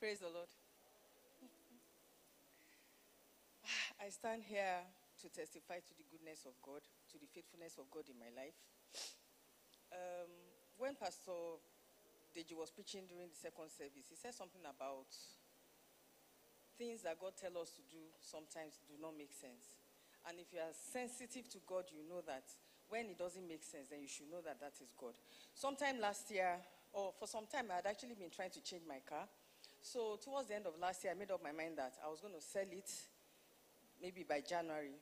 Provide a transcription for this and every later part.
Praise the Lord. I stand here to testify to the goodness of God, to the faithfulness of God in my life. When Pastor Deji was preaching during the second service, he said something about things that God tells us to do sometimes do not make sense. And if you are sensitive to God, you know that when it doesn't make sense, then you should know that that is God. Sometime last year, or for some time, I had actually been trying to change my car. So towards the end of last year, I made up my mind that I was going to sell it maybe by January.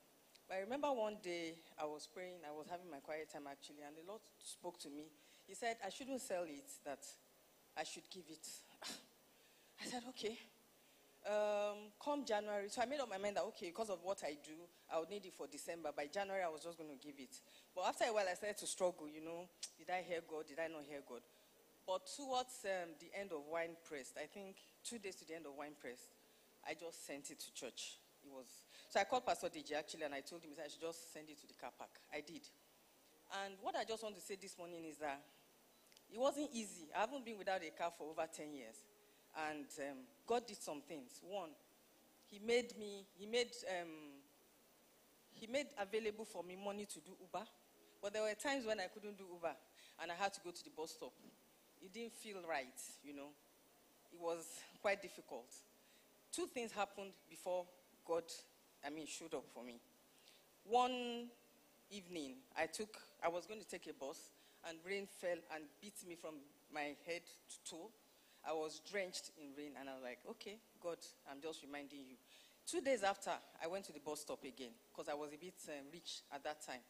But I remember one day I was praying, I was having my quiet time actually, and the Lord spoke to me. He said, I shouldn't sell it, that I should give it. I said, okay. Come January, so I made up my mind that, okay, because of what I do, I would need it for December. By January, I was just going to give it. But after a while, I started to struggle, did I hear God? Did I not hear God? But towards the end of wine pressed, I think 2 days to the end of wine pressed, I just sent it to church. So I called Pastor Deji actually, and I told him I should just send it to the car park. I did. And what I just want to say this morning is that it wasn't easy. I haven't been without a car for over 10 years. And God did some things. One, he made available for me money to do Uber. But there were times when I couldn't do Uber, and I had to go to the bus stop. It didn't feel right, It was quite difficult. 2 things happened before God, showed up for me. One evening, I was going to take a bus, and rain fell and beat me from my head to toe. I was drenched in rain, and I was like, okay, God, I'm just reminding you. 2 days after, I went to the bus stop again, because I was a bit rich at that time.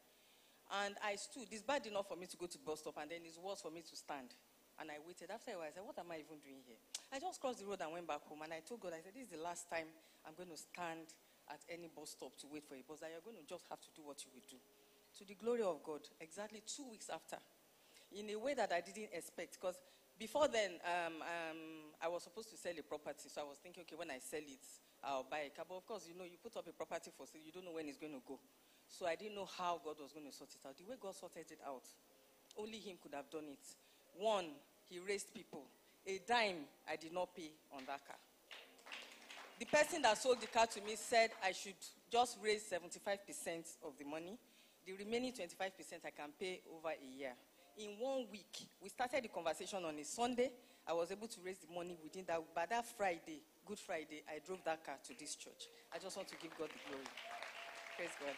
And I stood. It's bad enough for me to go to the bus stop, and then it's worse for me to stand. And I waited. After a while, I said, what am I even doing here? I just crossed the road and went back home, and I told God, I said, this is the last time I'm going to stand at any bus stop to wait for a bus, that you're going to just have to do what you will do. To the glory of God, exactly 2 weeks after, in a way that I didn't expect, because before then, I was supposed to sell a property, so I was thinking, okay, when I sell it, I'll buy a car. But of course, you put up a property for sale, you don't know when it's going to go. So I didn't know how God was going to sort it out. The way God sorted it out, only him could have done it. One, he raised people. A dime I did not pay on that car. The person that sold the car to me said I should just raise 75% of the money. The remaining 25% I can pay over a year. In 1 week, we started the conversation on a Sunday. I was able to raise the money within that. By that Friday, Good Friday, I drove that car to this church. I just want to give God the glory. Praise God.